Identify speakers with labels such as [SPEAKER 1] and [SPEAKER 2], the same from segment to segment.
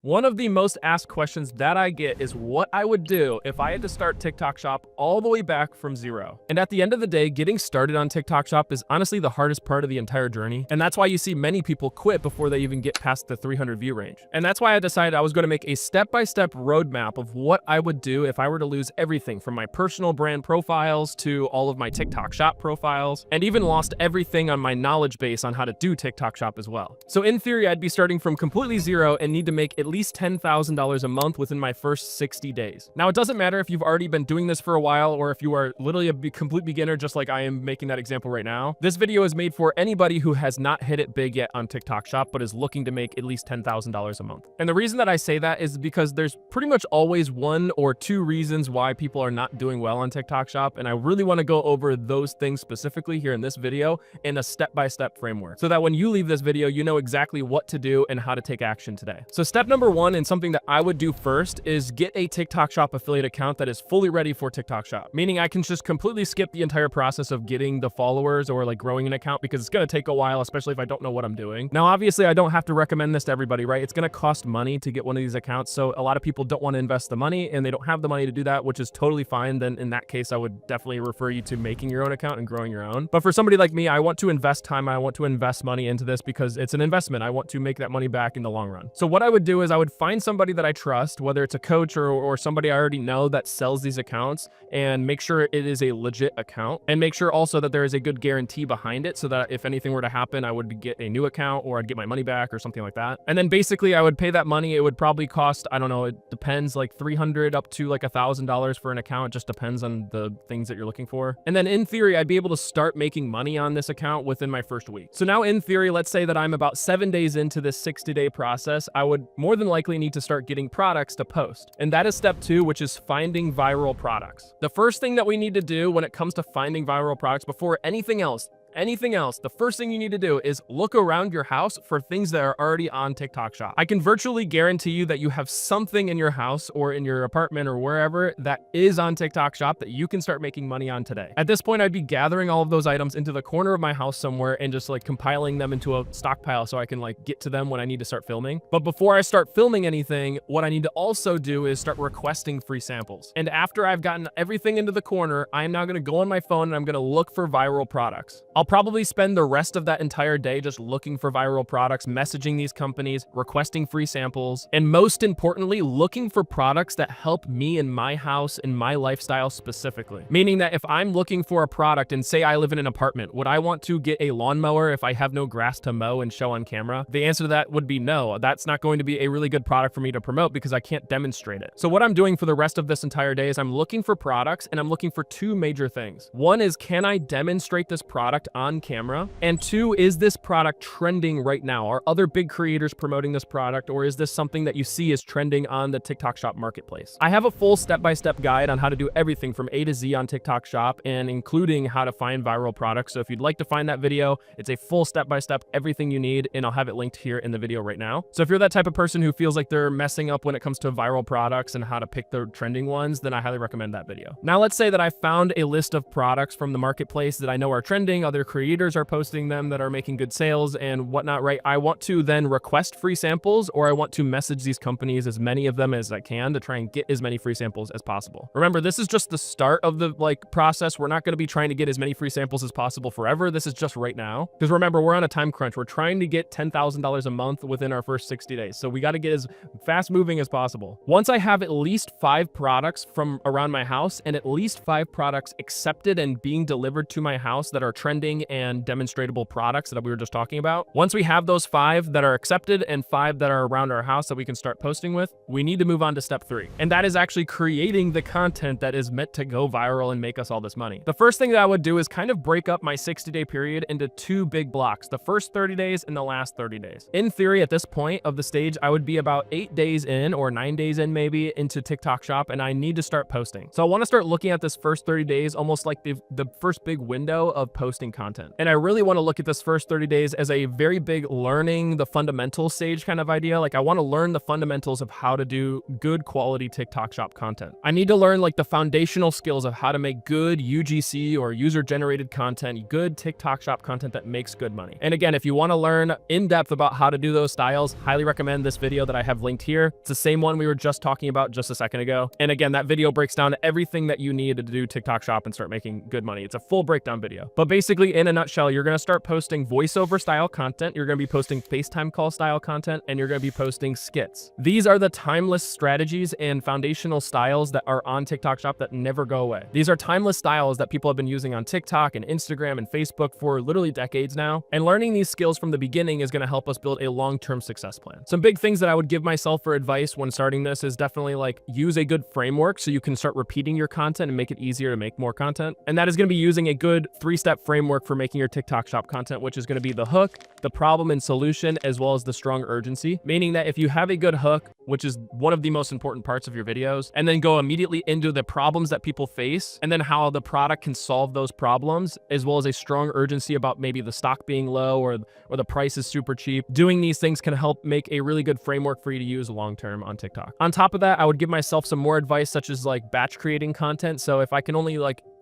[SPEAKER 1] One of the most asked questions that I get is what I would do if I had to start TikTok Shop all the way back from zero. And at the end of the day, getting started on TikTok Shop is honestly the hardest part of the entire journey. And that's why you see many people quit before they even get past the 300 view range. And that's why I decided I was going to make a step-by-step roadmap of what I would do if I were to lose everything from my personal brand profiles to all of my TikTok Shop profiles, and even lost everything on my knowledge base on how to do TikTok Shop as well. So in theory, I'd be starting from completely zero and need to make at least $10,000 a month within my first 60 days. Now, it doesn't matter if you've already been doing this for a while or if you are literally a complete beginner, just like I am making that example right now. This video is made for anybody who has not hit it big yet on TikTok Shop, but is looking to make at least $10,000 a month. And the reason that I say that is because there's pretty much always one or two reasons why people are not doing well on TikTok Shop. And I really want to go over those things specifically here in this video in a step-by-step framework, so that when you leave this video, you know exactly what to do and how to take action today. So step number one, and something that I would do first, is get a TikTok Shop affiliate account that is fully ready for TikTok Shop. Meaning I can just completely skip the entire process of getting the followers or like growing an account, because it's going to take a while, especially if I don't know what I'm doing. Now, obviously, I don't have to recommend this to everybody, right? It's going to cost money to get one of these accounts. So a lot of people don't want to invest the money and they don't have the money to do that, which is totally fine. Then in that case, I would definitely refer you to making your own account and growing your own. But for somebody like me, I want to invest time. I want to invest money into this because it's an investment. I want to make that money back in the long run. So what I would do is I would find somebody that I trust, whether it's a coach or somebody I already know that sells these accounts, and make sure it is a legit account, and make sure also that there is a good guarantee behind it so that if anything were to happen, I would get a new account or I'd get my money back or something like that. And then basically I would pay that money. It would probably cost, I don't know, it depends, like $300 up to like $1,000 for an account. It just depends on the things that you're looking for. And then in theory, I'd be able to start making money on this account within my first week. So now in theory, let's say that I'm about 7 days into this 60-day process, I would more than likely need to start getting products to post. And that is step two, which is finding viral products. The first thing that we need to do when it comes to finding viral products, before anything else, the first thing you need to do is look around your house for things that are already on TikTok Shop. I can virtually guarantee you that you have something in your house or in your apartment or wherever that is on TikTok Shop that you can start making money on today. At this point, I'd be gathering all of those items into the corner of my house somewhere and just like compiling them into a stockpile so I can like get to them when I need to start filming. But before I start filming anything, what I need to also do is start requesting free samples. And after I've gotten everything into the corner, I am now going to go on my phone and I'm going to look for viral products. I'll probably spend the rest of that entire day just looking for viral products, messaging these companies, requesting free samples, and most importantly, looking for products that help me in my house and my lifestyle specifically. Meaning that if I'm looking for a product and say I live in an apartment, would I want to get a lawnmower if I have no grass to mow and show on camera? The answer to that would be no. That's not going to be a really good product for me to promote because I can't demonstrate it. So what I'm doing for the rest of this entire day is I'm looking for products, and I'm looking for two major things. One is, can I demonstrate this product on camera? And two, is this product trending right now? Are other big creators promoting this product, or is this something that you see is trending on the TikTok Shop marketplace? I have a full step-by-step guide on how to do everything from A to Z on TikTok Shop, and including how to find viral products. So if you'd like to find that video, it's a full step-by-step, everything you need, and I'll have it linked here in the video right now. So if you're that type of person who feels like they're messing up when it comes to viral products and how to pick the trending ones, then I highly recommend that video. Now let's say that I found a list of products from the marketplace that I know are trending, other creators are posting them, that are making good sales and whatnot, right? I want to then request free samples, or I want to message these companies, as many of them as I can, to try and get as many free samples as possible. Remember, this is just the start of the process. We're not going to be trying to get as many free samples as possible forever. This is just right now. Because remember, we're on a time crunch. We're trying to get $10,000 a month within our first 60 days. So we got to get as fast moving as possible. Once I have at least 5 products from around my house, and at least 5 products accepted and being delivered to my house that are trending and demonstratable products that we were just talking about. Once we have those 5 that are accepted and 5 that are around our house that we can start posting with, we need to move on to step 3. And that is actually creating the content that is meant to go viral and make us all this money. The first thing that I would do is kind of break up my 60-day period into 2 big blocks, the first 30 days and the last 30 days. In theory, at this point of the stage, I would be about 8 days in, or 9 days in maybe, into TikTok Shop, and I need to start posting. So I want to start looking at this first 30 days almost like the first big window of posting content. And I really want to look at this first 30 days as a very big learning the fundamentals stage kind of idea. Like I want to learn the fundamentals of how to do good quality TikTok shop content. I need to learn like the foundational skills of how to make good UGC or user generated content, good TikTok shop content that makes good money. And again, if you want to learn in depth about how to do those styles, highly recommend this video that I have linked here. It's the same one we were just talking about just a second ago. And again, that video breaks down everything that you need to do TikTok shop and start making good money. It's a full breakdown video. But basically, in a nutshell, you're going to start posting voiceover style content. You're going to be posting FaceTime call style content, and you're going to be posting skits. These are the timeless strategies and foundational styles that are on TikTok shop that never go away. These are timeless styles that people have been using on TikTok and Instagram and Facebook for literally decades now. And learning these skills from the beginning is going to help us build a long-term success plan. Some big things that I would give myself for advice when starting this is definitely like use a good framework so you can start repeating your content and make it easier to make more content. And that is going to be using a good 3-step framework for making your TikTok shop content, which is going to be the hook, the problem and solution, as well as the strong urgency. Meaning that if you have a good hook, which is one of the most important parts of your videos, and then go immediately into the problems that people face, and then how the product can solve those problems, as well as a strong urgency about maybe the stock being low or the price is super cheap. Doing these things can help make a really good framework for you to use long-term on TikTok. On top of that, I would give myself some more advice, such as like batch creating content. So if I can only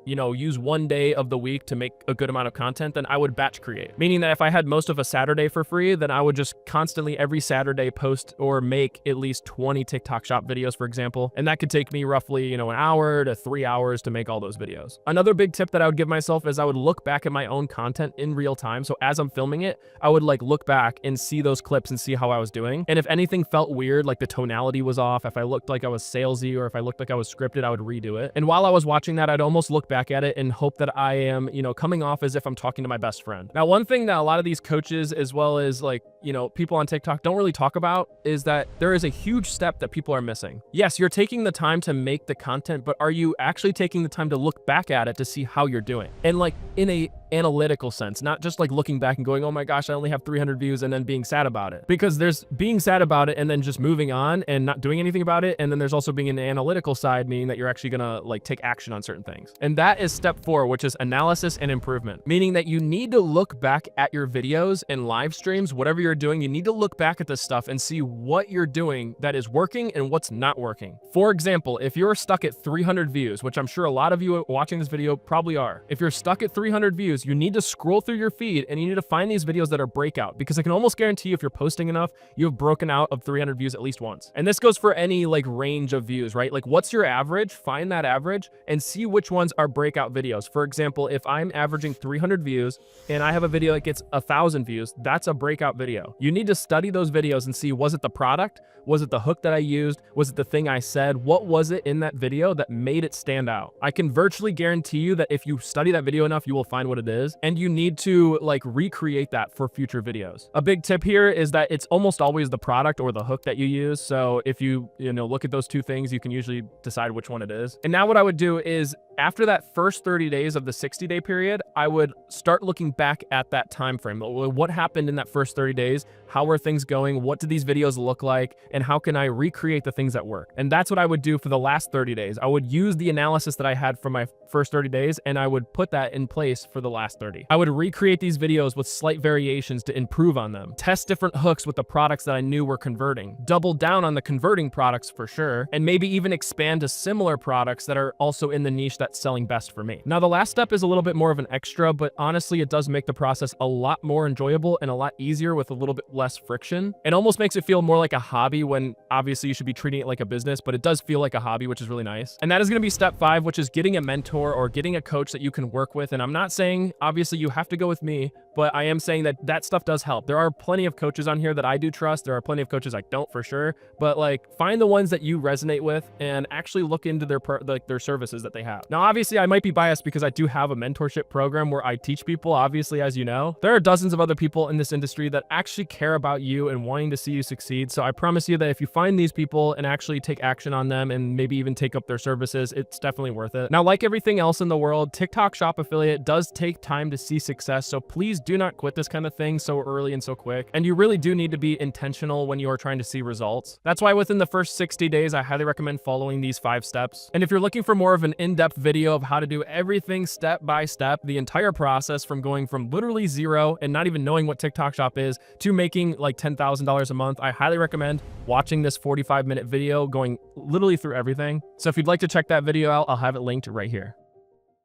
[SPEAKER 1] use one day of the week to make a good amount of content, then I would batch create. Meaning that if I had most of a Saturday for free, then I would just constantly every Saturday post or make at least 20 TikTok shop videos, for example. And that could take me roughly, an hour to 3 hours to make all those videos. Another big tip that I would give myself is I would look back at my own content in real time. So as I'm filming it, I would look back and see those clips and see how I was doing. And if anything felt weird, like the tonality was off, if I looked like I was salesy or if I looked like I was scripted, I would redo it. And while I was watching that, I'd almost look back at it and hope that I am, coming off as if I'm talking to my best friend. Now, one thing that a lot of these coaches, as well as people on TikTok don't really talk about is that there is a huge step that people are missing. Yes, you're taking the time to make the content, but are you actually taking the time to look back at it to see how you're doing? And in a analytical sense, not just looking back and going, oh my gosh, I only have 300 views and then being sad about it. Because there's being sad about it and then just moving on and not doing anything about it. And then there's also being an analytical side, meaning that you're actually gonna take action on certain things. And that is step 4, which is analysis and improvement. Meaning that you need to look back at your videos and live streams, whatever you're doing, you need to look back at this stuff and see what you're doing that is working and what's not working. For example, if you're stuck at 300 views, which I'm sure a lot of you watching this video probably are, if you're stuck at 300 views, you need to scroll through your feed and you need to find these videos that are breakout, because I can almost guarantee if you're posting enough, you have broken out of 300 views at least once. And this goes for any range of views, right? What's your average? Find that average and see which ones are breakout videos. For example, if I'm averaging 300 views and I have a video that gets 1,000 views, that's a breakout video. You need to study those videos and see, was it the product? Was it the hook that I used? Was it the thing I said? What was it in that video that made it stand out? I can virtually guarantee you that if you study that video enough, you will find what it is. And you need to recreate that for future videos. A big tip here is that it's almost always the product or the hook that you use. So if you look at those two things, you can usually decide which one it is. And now what I would do is, after that first 30 days of the 60-day period, I would start looking back at that time frame. What happened in that first 30 days? How are things going? What do these videos look like? And how can I recreate the things that work? And that's what I would do for the last 30 days. I would use the analysis that I had from my first 30 days and I would put that in place for the last 30. I would recreate these videos with slight variations to improve on them. Test different hooks with the products that I knew were converting. Double down on the converting products for sure. And maybe even expand to similar products that are also in the niche that's selling best for me. Now, the last step is a little bit more of an extra, but honestly, it does make the process a lot more enjoyable and a lot easier with a little bit less friction. It almost makes it feel more like a hobby when obviously you should be treating it like a business, but it does feel like a hobby, which is really nice. And that is going to be step 5, which is getting a mentor or getting a coach that you can work with. And I'm not saying obviously you have to go with me, but I am saying that that stuff does help. There are plenty of coaches on here that I do trust. There are plenty of coaches I don't, for sure, but find the ones that you resonate with and actually look into their services that they have. Now, obviously I might be biased because I do have a mentorship program where I teach people. Obviously, as you know, there are dozens of other people in this industry that actually care about you and wanting to see you succeed. So I promise you that if you find these people and actually take action on them and maybe even take up their services, it's definitely worth it. Now, like everything else in the world, TikTok Shop Affiliate does take time to see success. So please do not quit this kind of thing so early and so quick. And you really do need to be intentional when you are trying to see results. That's why within the first 60 days, I highly recommend following these 5 steps. And if you're looking for more of an in-depth video of how to do everything step by step, the entire process from going from literally zero and not even knowing what TikTok Shop is to making like $10,000 a month. I highly recommend watching this 45-minute video going literally through everything. So if you'd like to check that video out, I'll have it linked right here.